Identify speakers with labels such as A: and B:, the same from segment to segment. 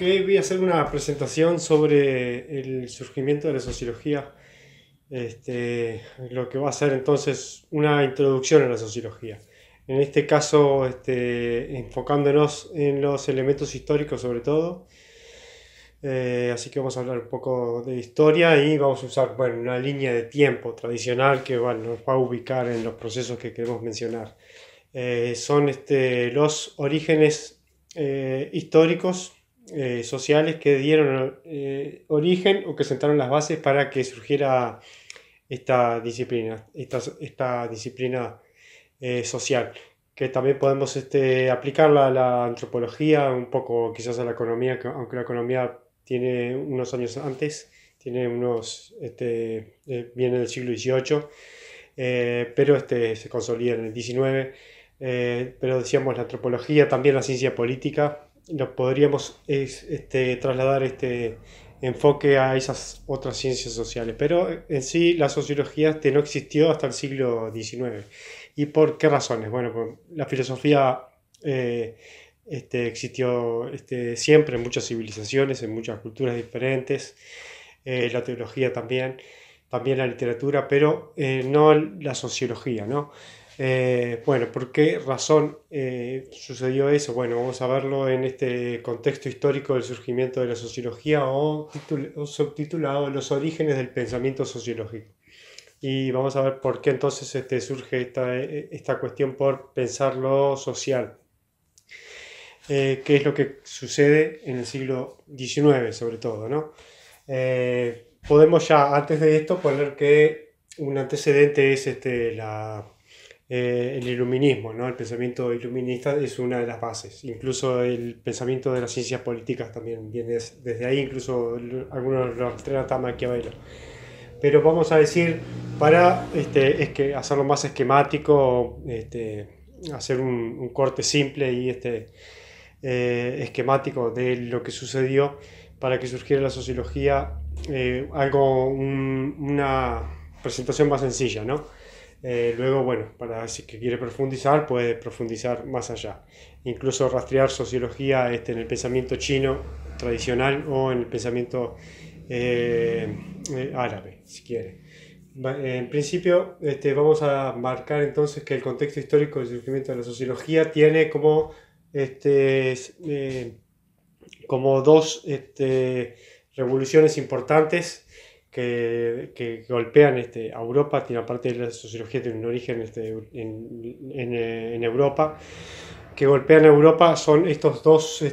A: voy a hacer una presentación sobre el surgimiento de la sociología. Lo que va a ser entonces una introducción a la sociología. En este caso, enfocándonos en los elementos históricos sobre todo. Así que vamos a hablar un poco de historia y vamos a usar, bueno, una línea de tiempo tradicional que, bueno, nos va a ubicar en los procesos que queremos mencionar. Son los orígenes históricos, sociales que dieron origen o que sentaron las bases para que surgiera esta disciplina social, que también podemos aplicarla a la antropología, un poco quizás a la economía, aunque la economía tiene unos años antes, tiene viene del siglo XVIII, pero se consolida en el XIX. Pero decíamos la antropología, también la ciencia política, lo podríamos trasladar este enfoque a esas otras ciencias sociales, pero en sí la sociología no existió hasta el siglo XIX. ¿Y por qué razones? Bueno, pues, la filosofía existió siempre en muchas civilizaciones, en muchas culturas diferentes, la teología también, también la literatura, pero no la sociología, ¿no? Bueno, ¿por qué razón sucedió eso? Bueno, vamos a verlo en este contexto histórico del surgimiento de la sociología o subtitulado Los orígenes del pensamiento sociológico. Y vamos a ver por qué entonces surge esta cuestión por pensar lo social. ¿Qué es lo que sucede en el siglo XIX sobre todo, ¿no? Podemos ya antes de esto poner que un antecedente es el iluminismo, ¿no? El pensamiento iluminista es una de las bases. Incluso el pensamiento de las ciencias políticas también viene desde ahí, incluso algunos lo tratan a Maquiavelo. Pero vamos a decir, para hacerlo más esquemático, hacer un corte simple y esquemático de lo que sucedió para que surgiera la sociología, una presentación más sencilla, ¿no? Luego, bueno, para si que quiere profundizar, puede profundizar más allá. Incluso rastrear sociología en el pensamiento chino tradicional o en el pensamiento árabe, si quiere. En principio, vamos a marcar entonces que el contexto histórico del surgimiento de la sociología tiene como dos revoluciones importantes que golpean a Europa. Tiene, aparte de la sociología, tiene un origen en Europa, que golpean a Europa. Son estos dos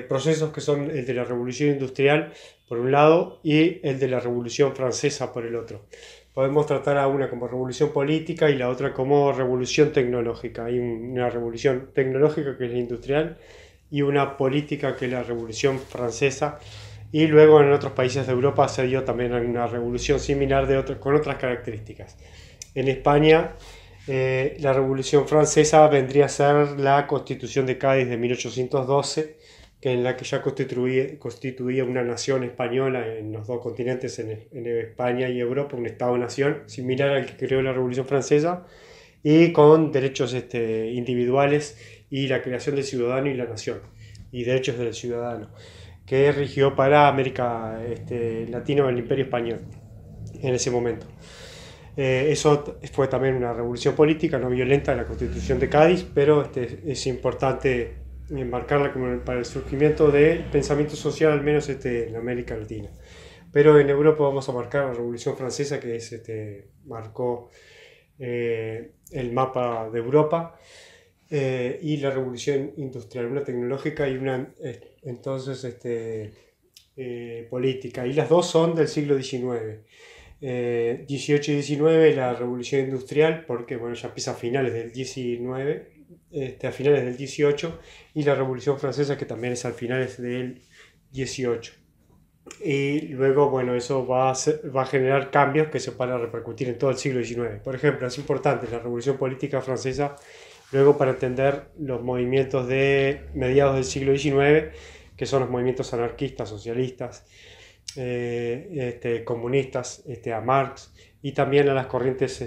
A: procesos, que son el de la Revolución Industrial por un lado y el de la Revolución Francesa por el otro. Podemos tratar a una como revolución política y la otra como revolución tecnológica. Hay una revolución tecnológica que es la industrial y una política que es la Revolución Francesa. Y luego en otros países de Europa se dio también una revolución similar con otras características. En España, la Revolución Francesa vendría a ser la Constitución de Cádiz de 1812, en la que ya constituía una nación española en los dos continentes, en España y Europa, un Estado-nación similar al que creó la Revolución Francesa, y con derechos individuales y la creación del ciudadano y la nación, y derechos del ciudadano, que rigió para América Latina, el Imperio Español en ese momento. Eso fue también una revolución política no violenta de la Constitución de Cádiz, pero es importante enmarcarla como para el surgimiento del pensamiento social, al menos en América Latina. Pero en Europa vamos a marcar la Revolución Francesa, que marcó el mapa de Europa, y la Revolución Industrial, una tecnológica y una entonces política. Y las dos son del siglo XIX. 18 y 19 la Revolución Industrial, porque bueno, ya empieza a finales del 19, a finales del 18, y la Revolución Francesa, que también es a finales del 18. Y luego, bueno, eso va a generar cambios que se van a repercutir en todo el siglo XIX. Por ejemplo, es importante la Revolución Política Francesa, luego para entender los movimientos de mediados del siglo XIX, que son los movimientos anarquistas, socialistas, comunistas, a Marx, y también a las corrientes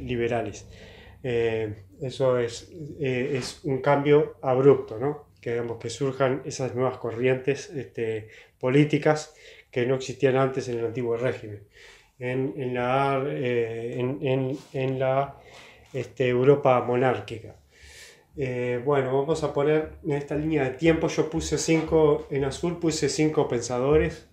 A: liberales. Eso es un cambio abrupto, ¿no? digamos, que surjan esas nuevas corrientes políticas que no existían antes en el antiguo régimen, en la Europa monárquica. Bueno, vamos a poner en esta línea de tiempo, yo puse 5, en azul puse 5 pensadores,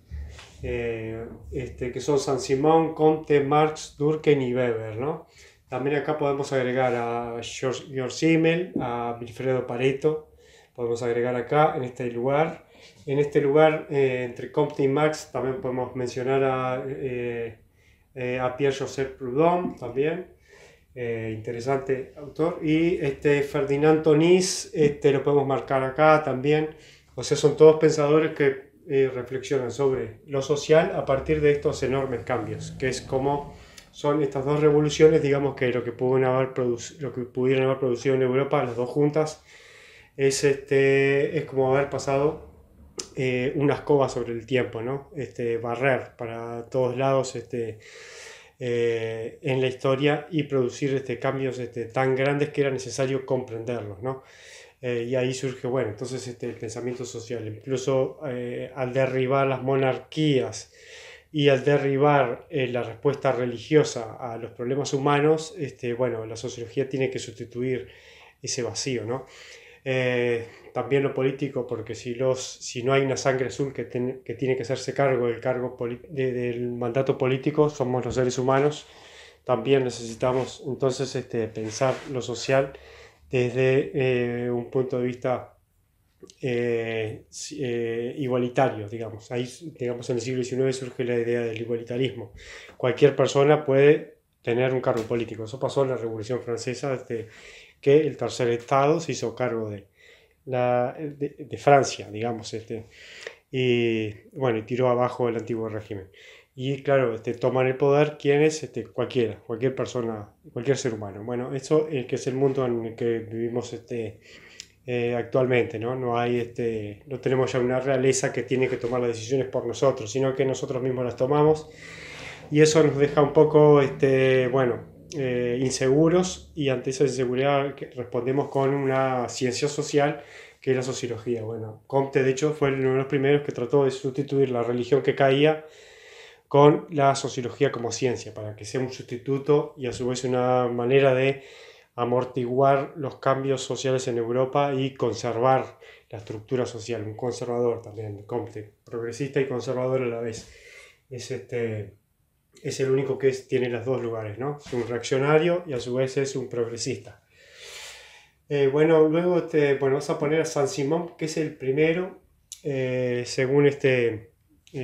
A: que son Saint-Simon, Comte, Marx, Durkheim y Weber, ¿no? También acá podemos agregar a George Simmel, a Vilfredo Pareto, podemos agregar acá en este lugar. En este lugar, entre Comte y Marx, también podemos mencionar a Pierre-Joseph Proudhon, también. Interesante autor. Y Ferdinand Tonís, lo podemos marcar acá también. O sea, son todos pensadores que reflexionan sobre lo social a partir de estos enormes cambios, que es como son estas dos revoluciones, digamos que lo que pudieron haber producido en Europa, las dos juntas, es como haber pasado una escoba sobre el tiempo, ¿no? Barrer para todos lados en la historia y producir cambios tan grandes que era necesario comprenderlos, ¿no? Y ahí surge, bueno, entonces el pensamiento social, incluso al derribar las monarquías y al derribar la respuesta religiosa a los problemas humanos, bueno, la sociología tiene que sustituir ese vacío, ¿no? También lo político, porque si no hay una sangre azul que tiene que hacerse cargo del mandato político, somos los seres humanos, también necesitamos entonces pensar lo social desde un punto de vista igualitario, digamos. Ahí, digamos, en el siglo XIX surge la idea del igualitarismo. Cualquier persona puede tener un cargo político. Eso pasó en la Revolución Francesa, que el tercer estado se hizo cargo de Francia, digamos, y bueno, y tiró abajo el antiguo régimen. Y claro, toman el poder quienes, cualquier persona, cualquier ser humano. Bueno, eso que es el mundo en el que vivimos actualmente, ¿no? No tenemos ya una realeza que tiene que tomar las decisiones por nosotros, sino que nosotros mismos las tomamos, y eso nos deja un poco, inseguros, y ante esa inseguridad respondemos con una ciencia social que es la sociología. Bueno, Comte de hecho fue uno de los primeros que trató de sustituir la religión que caía con la sociología como ciencia, para que sea un sustituto y a su vez una manera de amortiguar los cambios sociales en Europa y conservar la estructura social. Un conservador también, Comte, progresista y conservador a la vez. Es el único que tiene los dos lugares, ¿no? Es un reaccionario y a su vez es un progresista. Bueno, luego vamos a poner a Saint-Simon, que es el primero, según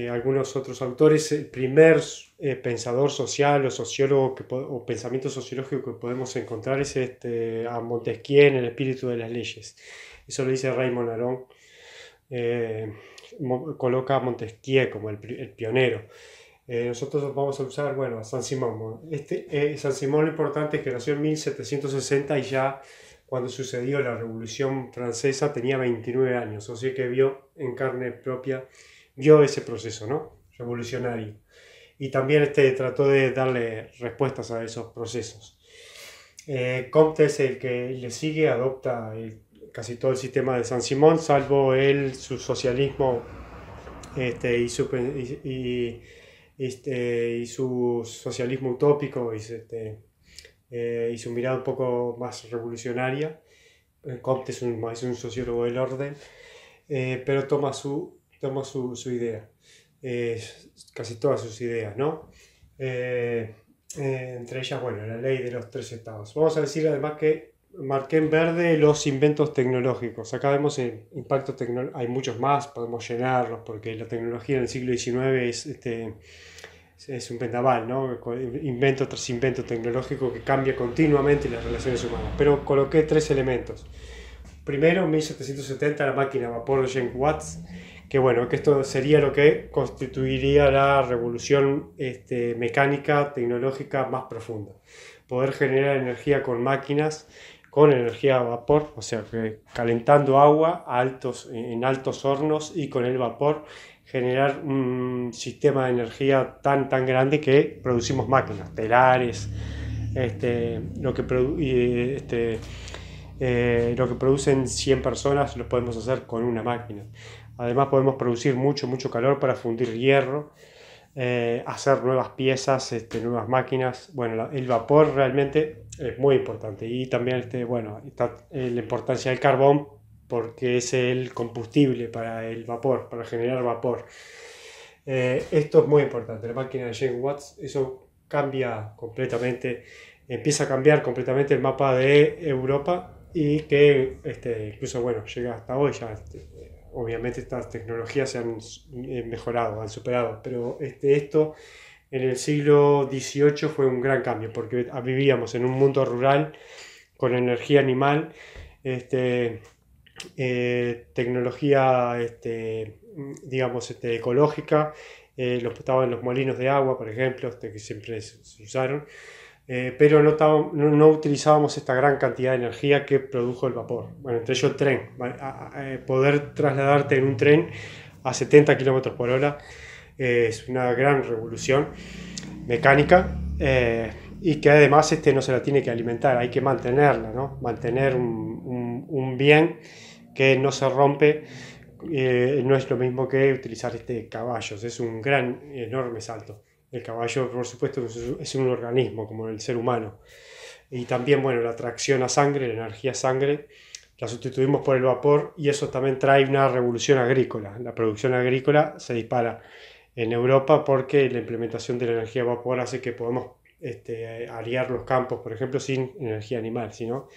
A: algunos otros autores, el primer pensador social o sociólogo o pensamiento sociológico que podemos encontrar es a Montesquieu en El espíritu de las leyes. Eso lo dice Raymond Aron. Coloca a Montesquieu como el pionero. Nosotros vamos a usar, bueno, a Saint-Simon. Saint-Simon, lo importante es que nació en 1760 y ya cuando sucedió la Revolución Francesa tenía 29 años, o sea que vio en carne propia, vio ese proceso, ¿no? Revolucionario. Y también trató de darle respuestas a esos procesos. Comte es el que le sigue, adopta casi todo el sistema de Saint-Simon, salvo su socialismo y su socialismo utópico y su mirada un poco más revolucionaria. Comte es un sociólogo del orden, pero toma su idea, casi todas sus ideas, ¿no? Entre ellas, bueno, la ley de los 3 estados. Vamos a decir además que marqué en verde los inventos tecnológicos. Acá vemos el impacto tecnológico, hay muchos más, podemos llenarlos, porque la tecnología en el siglo XIX es un vendaval, ¿no? Invento tras invento tecnológico que cambia continuamente las relaciones humanas. Pero coloqué 3 elementos. Primero, en 1770, la máquina a vapor de James Watt, que bueno, que esto sería lo que constituiría la revolución mecánica, tecnológica más profunda. Poder generar energía con máquinas, con energía a vapor, o sea, que calentando agua en altos hornos y con el vapor generar un sistema de energía tan grande que producimos máquinas, telares, lo que producen 100 personas lo podemos hacer con una máquina. Además podemos producir mucho calor para fundir hierro, hacer nuevas piezas, nuevas máquinas. Bueno, el vapor realmente es muy importante. Y también bueno, está la importancia del carbón, porque es el combustible para el vapor, para generar vapor. Esto es muy importante, la máquina de James Watts, eso cambia completamente, empieza a cambiar completamente el mapa de Europa, y que incluso, bueno, llega hasta hoy ya. Obviamente estas tecnologías se han mejorado, han superado, pero esto en el siglo XVIII fue un gran cambio, porque vivíamos en un mundo rural con energía animal, tecnología, digamos, ecológica. Estaban los molinos de agua, por ejemplo, que siempre se usaron, pero no utilizábamos esta gran cantidad de energía que produjo el vapor. Bueno, entre ellos el tren. Poder trasladarte en un tren a 70 km por hora es una gran revolución mecánica, y que además no se la tiene que alimentar, hay que mantenerla, ¿no? Mantener un bien que no se rompe. No es lo mismo que utilizar caballos, es un enorme salto. El caballo, por supuesto, es un organismo como el ser humano. Y también, bueno, la tracción a sangre, la energía a sangre, la sustituimos por el vapor, y eso también trae una revolución agrícola. La producción agrícola se dispara en Europa porque la implementación de la energía a vapor hace que podamos arear los campos, por ejemplo, sin energía animal, sino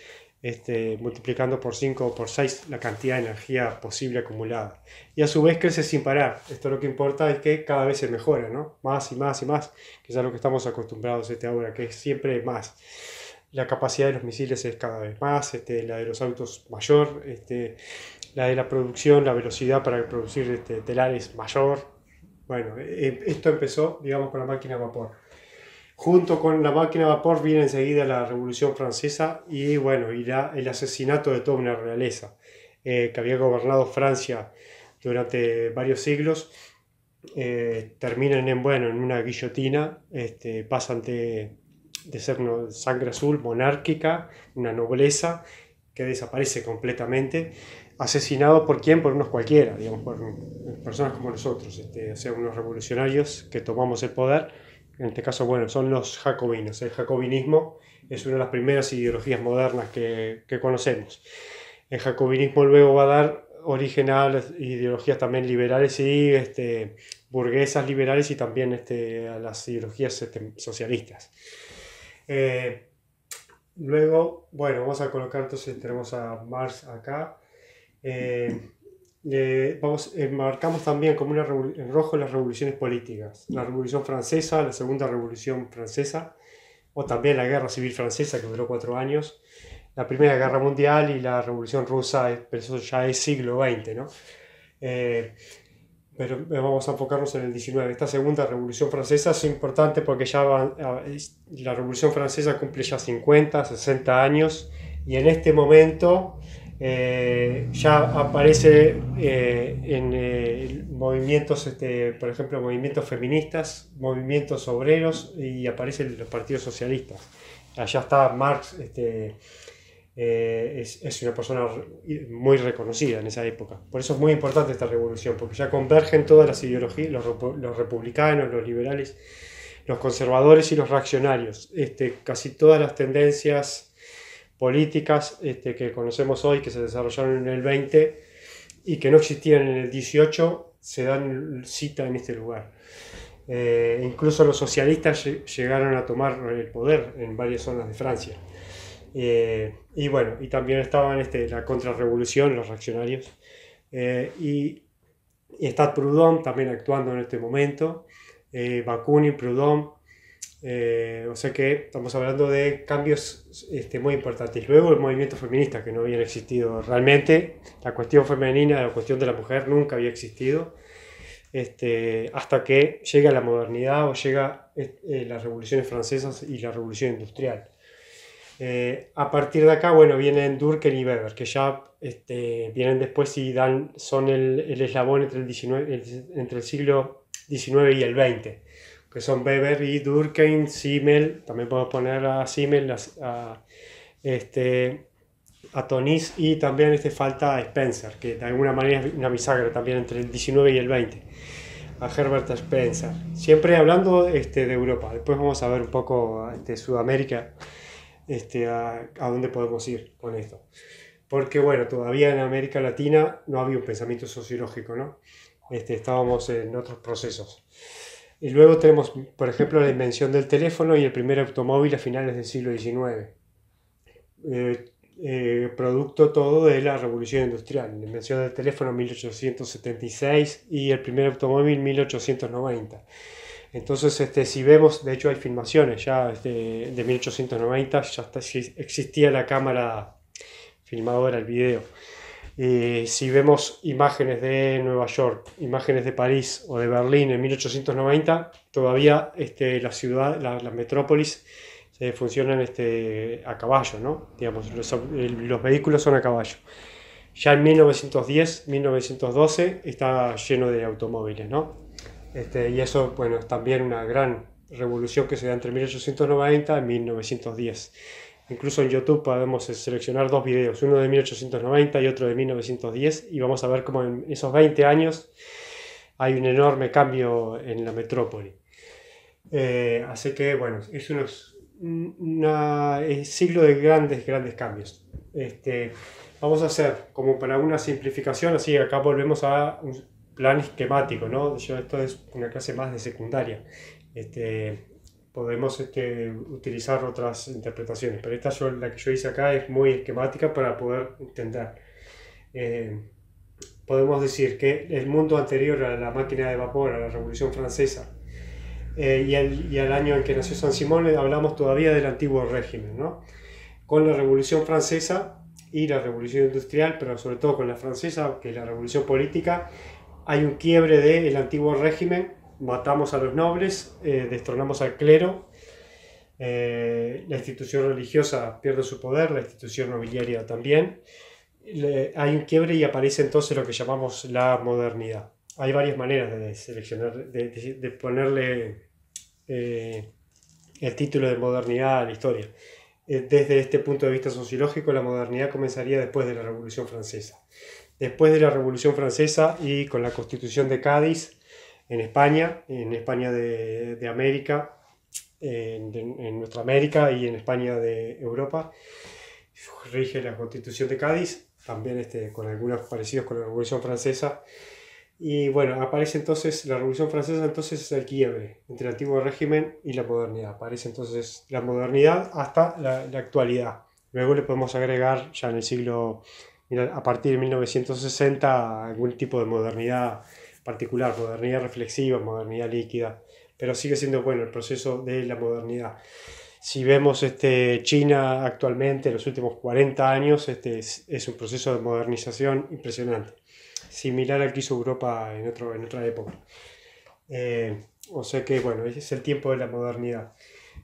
A: multiplicando por 5 o por 6 la cantidad de energía posible acumulada. Y a su vez crece sin parar. Esto lo que importa es que cada vez se mejora, ¿no? Más y más y más, que es a lo que estamos acostumbrados ahora, que es siempre más. La capacidad de los misiles es cada vez más, la de los autos mayor, la de la producción, la velocidad para producir telares mayor. Bueno, esto empezó, digamos, con la máquina de vapor. Junto con la máquina de vapor viene enseguida la Revolución Francesa y, bueno, el asesinato de toda una realeza que había gobernado Francia durante varios siglos. Terminan en una guillotina, pasan de ser una sangre azul monárquica, una nobleza que desaparece completamente, asesinado ¿por quién? Por unos cualquiera, digamos, por personas como nosotros, o sea, unos revolucionarios que tomamos el poder. En este caso, bueno, son los jacobinos. El jacobinismo es una de las primeras ideologías modernas que conocemos. El jacobinismo luego va a dar origen a las ideologías también liberales y burguesas liberales, y también a las ideologías socialistas. Luego, bueno, vamos a colocar, entonces tenemos a Marx acá. Marcamos también como en rojo las revoluciones políticas. La Revolución Francesa, la Segunda Revolución Francesa, o también la Guerra Civil Francesa, que duró 4 años, la Primera Guerra Mundial y la Revolución Rusa, pero eso ya es siglo XX, ¿no? Pero vamos a enfocarnos en el XIX. Esta Segunda Revolución Francesa es importante porque la Revolución Francesa cumple ya 50, 60 años, y en este momento ya aparece en movimientos, por ejemplo, movimientos feministas, movimientos obreros, y aparecen los partidos socialistas. Allá está Marx, es una persona muy reconocida en esa época. Por eso es muy importante esta revolución, porque ya convergen todas las ideologías, los republicanos, los liberales, los conservadores y los reaccionarios. Casi todas las tendencias políticas que conocemos hoy, que se desarrollaron en el 20 y que no existían en el 18, se dan cita en este lugar. Incluso los socialistas llegaron a tomar el poder en varias zonas de Francia. Y bueno, y también estaban la contrarrevolución, los reaccionarios, y está Proudhon también actuando en este momento, Bakunin, Proudhon, o sea que estamos hablando de cambios muy importantes. Luego el movimiento feminista, que no habían existido realmente, la cuestión femenina, la cuestión de la mujer nunca había existido, hasta que llega la modernidad o llega las revoluciones francesas y la revolución industrial. A partir de acá, bueno, vienen Durkheim y Weber, que ya vienen después y son el eslabón entre el siglo XIX y el XX, que son Weber y Durkheim, Simmel. También podemos poner a Simmel, a Tonis, y también falta a Spencer, que de alguna manera es una bisagra también entre el 19 y el 20, a Herbert Spencer. Siempre hablando de Europa. Después vamos a ver un poco Sudamérica, a dónde podemos ir con esto. Porque bueno, todavía en América Latina no había un pensamiento sociológico, ¿no? Estábamos en otros procesos. Y luego tenemos, por ejemplo, la invención del teléfono y el primer automóvil a finales del siglo XIX. Producto todo de la revolución industrial. La invención del teléfono en 1876 y el primer automóvil en 1890. Entonces, si vemos, de hecho hay filmaciones ya de 1890, ya existía la cámara filmadora, el video. Si vemos imágenes de Nueva York, imágenes de París o de Berlín en 1890, todavía la ciudad, la metrópolis, funcionan a caballo, ¿no? Digamos, los vehículos son a caballo. Ya en 1910, 1912 está lleno de automóviles, ¿no? Y eso, bueno, es también una gran revolución que se da entre 1890 y 1910. Incluso en YouTube podemos seleccionar dos videos, uno de 1890 y otro de 1910, y vamos a ver cómo en esos 20 años hay un enorme cambio en la metrópoli. Así que, bueno, es un siglo de grandes cambios. Vamos a hacer como para una simplificación, así acá volvemos a un plan esquemático, ¿no? Esto es una clase más de secundaria. Podemos utilizar otras interpretaciones, pero la que yo hice acá es muy esquemática para poder entender. Podemos decir que el mundo anterior a la máquina de vapor, a la Revolución Francesa, y al año en que nació San Simón, hablamos todavía del antiguo régimen, ¿no? Con la Revolución Francesa y la Revolución Industrial, pero sobre todo con la francesa, que es la Revolución Política, hay un quiebre del antiguo régimen. Matamos a los nobles, destronamos al clero, la institución religiosa pierde su poder, la institución nobiliaria también. Hay un quiebre y aparece entonces lo que llamamos la modernidad. Hay varias maneras de seleccionar, de ponerle el título de modernidad a la historia. Desde este punto de vista sociológico, la modernidad comenzaría después de la Revolución Francesa. Después de la Revolución Francesa y con la Constitución de Cádiz, en España de América, en nuestra América y en España de Europa, rige la Constitución de Cádiz, también con algunos parecidos con la Revolución Francesa. Y bueno, aparece entonces la Revolución Francesa, entonces es el quiebre entre el antiguo régimen y la modernidad. Aparece entonces la modernidad hasta la actualidad. Luego le podemos agregar ya en el siglo, a partir de 1960, algún tipo de modernidad particular, modernidad reflexiva, modernidad líquida, pero sigue siendo bueno el proceso de la modernidad. Si vemos China actualmente, en los últimos 40 años, es un proceso de modernización impresionante, similar al que hizo Europa en otra época. O sea que, bueno, ese es el tiempo de la modernidad.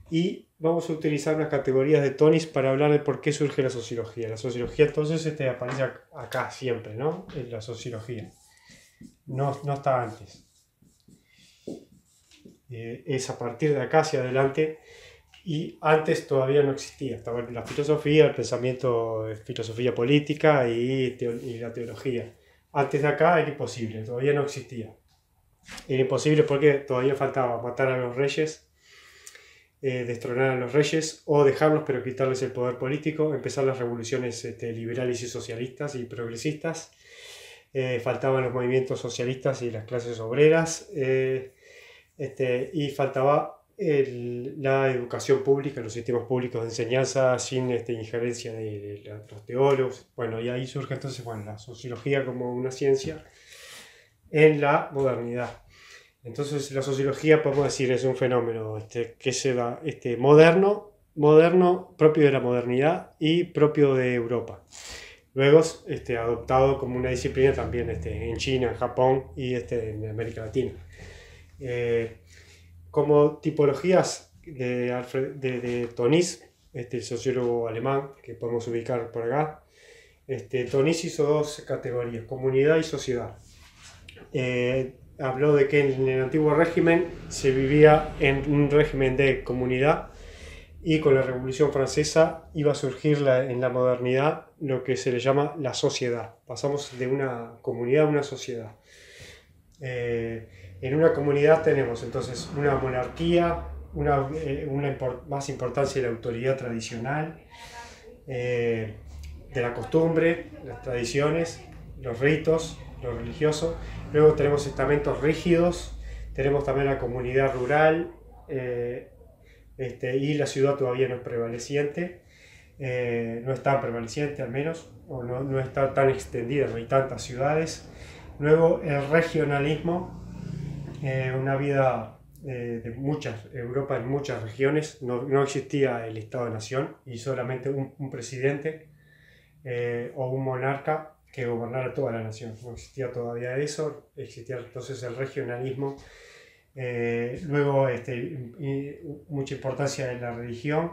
A: Y vamos a utilizar unas categorías de Tonis para hablar de por qué surge la sociología. La sociología entonces aparece acá siempre, ¿no? En la sociología. No está antes. Es a partir de acá hacia adelante, y antes todavía no existía. Estaba la filosofía, el pensamiento, filosofía política y la teología. Antes de acá era imposible, todavía no existía. Era imposible porque todavía faltaba matar a los reyes, destronar a los reyes o dejarlos pero quitarles el poder político, empezar las revoluciones liberales y socialistas y progresistas. Faltaban los movimientos socialistas y las clases obreras, y faltaba la educación pública, los sistemas públicos de enseñanza sin injerencia de los teólogos. Bueno, y ahí surge entonces la sociología como una ciencia en la modernidad. Entonces la sociología, podemos decir, es un fenómeno que se da moderno, propio de la modernidad y propio de Europa. Luego adoptado como una disciplina también en China, en Japón y en América Latina. Como tipologías de Tonis, el sociólogo alemán, que podemos ubicar por acá, Tonis hizo dos categorías, comunidad y sociedad. Habló de que en el antiguo régimen se vivía en un régimen de comunidad y con la Revolución Francesa iba a surgir en la modernidad lo que se le llama la sociedad. Pasamos de una comunidad a una sociedad. En una comunidad tenemos entonces una monarquía, más importancia de la autoridad tradicional, de la costumbre, las tradiciones, los ritos, lo religioso. Luego tenemos estamentos rígidos, tenemos también la comunidad rural, y la ciudad todavía no es prevaleciente, no es tan prevaleciente al menos, o no está tan extendida, no hay tantas ciudades. Luego el regionalismo, una vida de Europa en muchas regiones, no existía el Estado-Nación y solamente un presidente o un monarca que gobernara toda la nación. No existía todavía eso, existía entonces el regionalismo. Luego mucha importancia en la religión,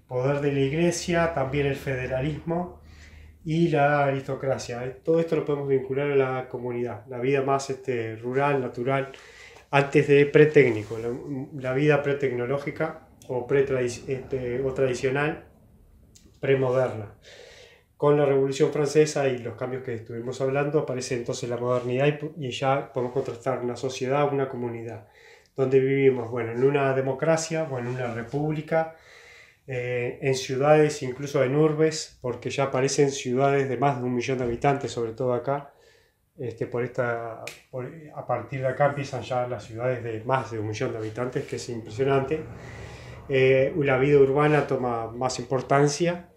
A: poder de la iglesia, también el federalismo y la aristocracia. Todo esto lo podemos vincular a la comunidad, la vida más rural, natural, antes de pretécnico, la vida pretecnológica o tradicional, premoderna. Con la Revolución Francesa y los cambios que estuvimos hablando, aparece entonces la modernidad y ya podemos contrastar una sociedad, una comunidad, donde vivimos, bueno, en una democracia o en una república, en ciudades, incluso en urbes, porque ya aparecen ciudades de más de 1 millón de habitantes, sobre todo acá. A partir de acá empiezan ya las ciudades de más de 1 millón de habitantes, que es impresionante. La vida urbana toma más importancia.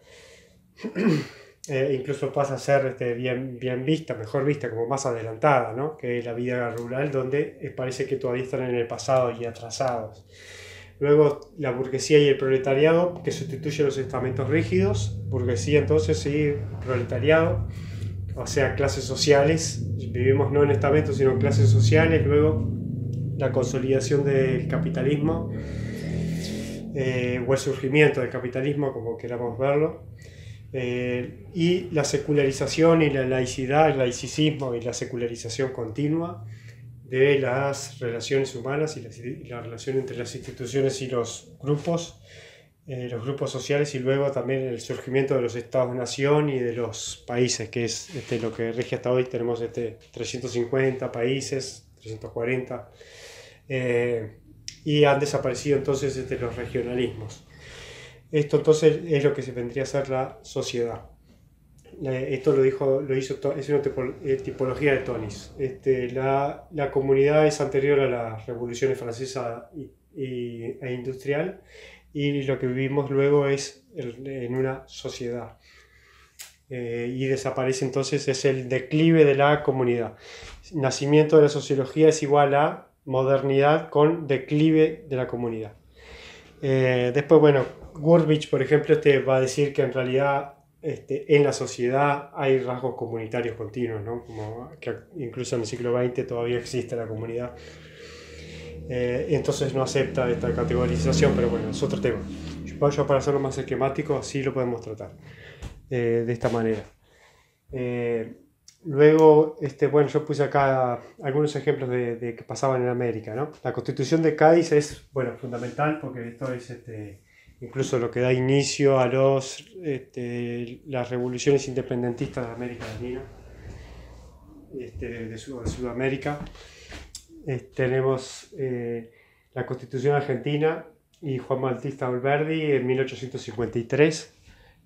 A: Incluso pasa a ser bien vista, mejor vista, como más adelantada, ¿no? Que la vida rural, donde parece que todavía están en el pasado y atrasados. Luego la burguesía y el proletariado, que sustituyen los estamentos rígidos. Burguesía entonces y proletariado, o sea, clases sociales. Vivimos no en estamentos, sino en clases sociales. Luego la consolidación del capitalismo, o el surgimiento del capitalismo, como queramos verlo. Y la secularización y la laicidad, el laicismo y la secularización continua de las relaciones humanas y la relación entre las instituciones y los grupos sociales, y luego también el surgimiento de los estados-nación y de los países, que es lo que rige hasta hoy. Tenemos 350 países, 340, y han desaparecido entonces los regionalismos. Esto entonces es lo que se vendría a ser la sociedad. Esto es una tipología de Tonis. La comunidad es anterior a las revoluciones francesa e industrial, y lo que vivimos luego es en una sociedad. Y desaparece entonces, es el declive de la comunidad. Nacimiento de la sociología es igual a modernidad con declive de la comunidad. Después, bueno, Gurbich, por ejemplo, va a decir que en realidad en la sociedad hay rasgos comunitarios continuos, ¿no? Como que incluso en el siglo XX todavía existe la comunidad. Entonces no acepta esta categorización, pero bueno, es otro tema. Yo, para hacerlo más esquemático, así lo podemos tratar, de esta manera. Luego, bueno, yo puse acá algunos ejemplos de que pasaban en América, ¿no? La Constitución de Cádiz es, bueno, fundamental, porque esto es incluso lo que da inicio a las revoluciones independentistas de América Latina, de Sudamérica. Tenemos la Constitución Argentina y Juan Bautista Alberdi en 1853.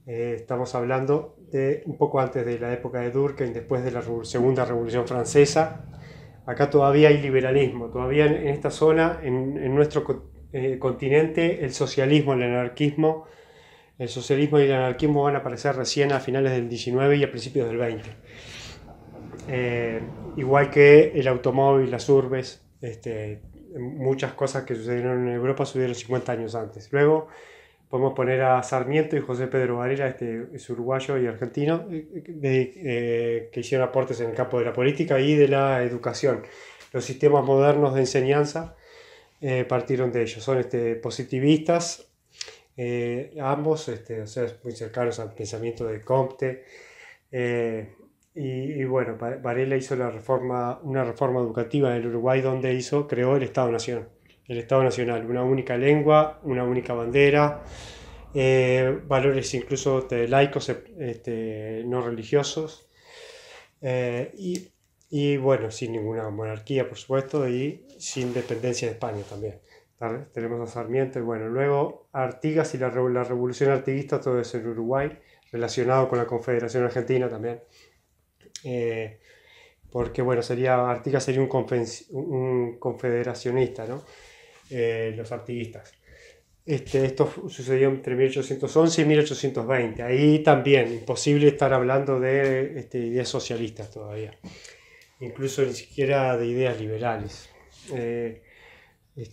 A: Estamos hablando de un poco antes de la época de Durkheim, después de la Segunda Revolución Francesa. Acá todavía hay liberalismo, todavía en esta zona, en nuestro continente, el socialismo y el anarquismo van a aparecer recién a finales del 19 y a principios del 20. Igual que el automóvil, las urbes, muchas cosas que sucedieron en Europa sucedieron 50 años antes. Luego podemos poner a Sarmiento y José Pedro Varela, es uruguayo y argentino, que hicieron aportes en el campo de la política y de la educación. Los sistemas modernos de enseñanza partieron de ellos. Son positivistas, ambos, o sea, muy cercanos al pensamiento de Comte. Y bueno, Varela hizo una reforma educativa en el Uruguay, donde creó el Estado-Nación. El Estado Nacional, una única lengua, una única bandera, valores incluso laicos, no religiosos, eh, y, y bueno, sin ninguna monarquía, por supuesto, y sin dependencia de España también. Tenemos a Sarmiento y bueno, luego Artigas y la revolución artiguista, todo eso en Uruguay, relacionado con la Confederación Argentina también. Eh, Porque bueno, Artigas sería un confederacionista, ¿no? Los artiguistas. Esto sucedió entre 1811 y 1820. Ahí también, imposible estar hablando de ideas socialistas todavía. Incluso ni siquiera de ideas liberales.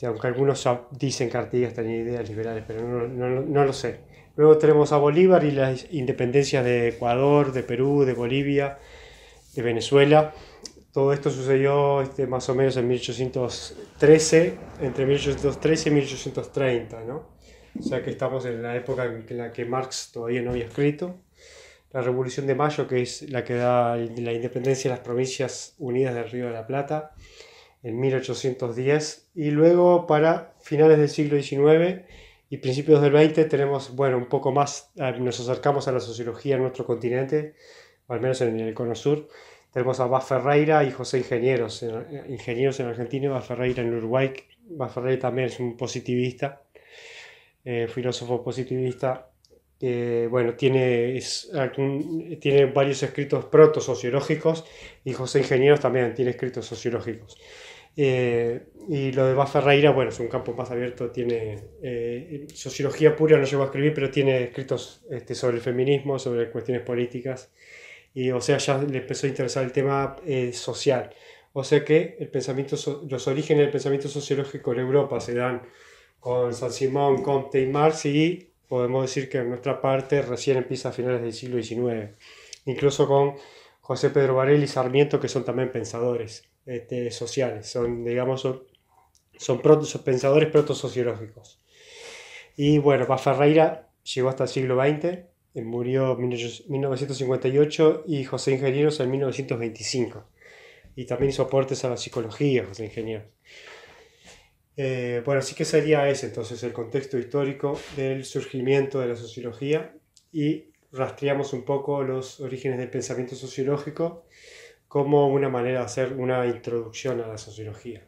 A: Aunque algunos dicen que Artigas tenía ideas liberales, pero no lo sé. Luego tenemos a Bolívar y las independencias de Ecuador, de Perú, de Bolivia, de Venezuela. Todo esto sucedió más o menos en 1813, entre 1813 y 1830, ¿no? O sea que estamos en la época en la que Marx todavía no había escrito. La Revolución de Mayo, que es la que da la independencia a las Provincias Unidas del Río de la Plata, en 1810. Y luego, para finales del siglo XIX y principios del XX, tenemos, bueno, un poco más, nos acercamos a la sociología en nuestro continente, o al menos en el Cono Sur. Tenemos a Bas Ferreira y José Ingenieros, Ingenieros en Argentina y Bas Ferreira en Uruguay. Bas Ferreira también es un positivista, filósofo positivista, que bueno, tiene varios escritos proto-sociológicos y José Ingenieros también tiene escritos sociológicos. Y lo de Bas Ferreira, bueno, es un campo más abierto, tiene sociología pura, no llegó a escribir, pero tiene escritos sobre el feminismo, sobre cuestiones políticas. Y o sea, ya le empezó a interesar el tema social. O sea que los orígenes del pensamiento sociológico en Europa se dan con Saint-Simon, Comte y Marx, y podemos decir que en nuestra parte recién empieza a finales del siglo XIX, incluso con José Pedro Varela y Sarmiento, que son también pensadores sociales, digamos, son pensadores proto-sociológicos. Y bueno, Bas Ferreira llegó hasta el siglo XX, murió en 1958 y José Ingenieros en 1925. Y también hizo aportes a la psicología, José Ingenieros. Bueno, sí que sería ese entonces el contexto histórico del surgimiento de la sociología y rastreamos un poco los orígenes del pensamiento sociológico como una manera de hacer una introducción a la sociología.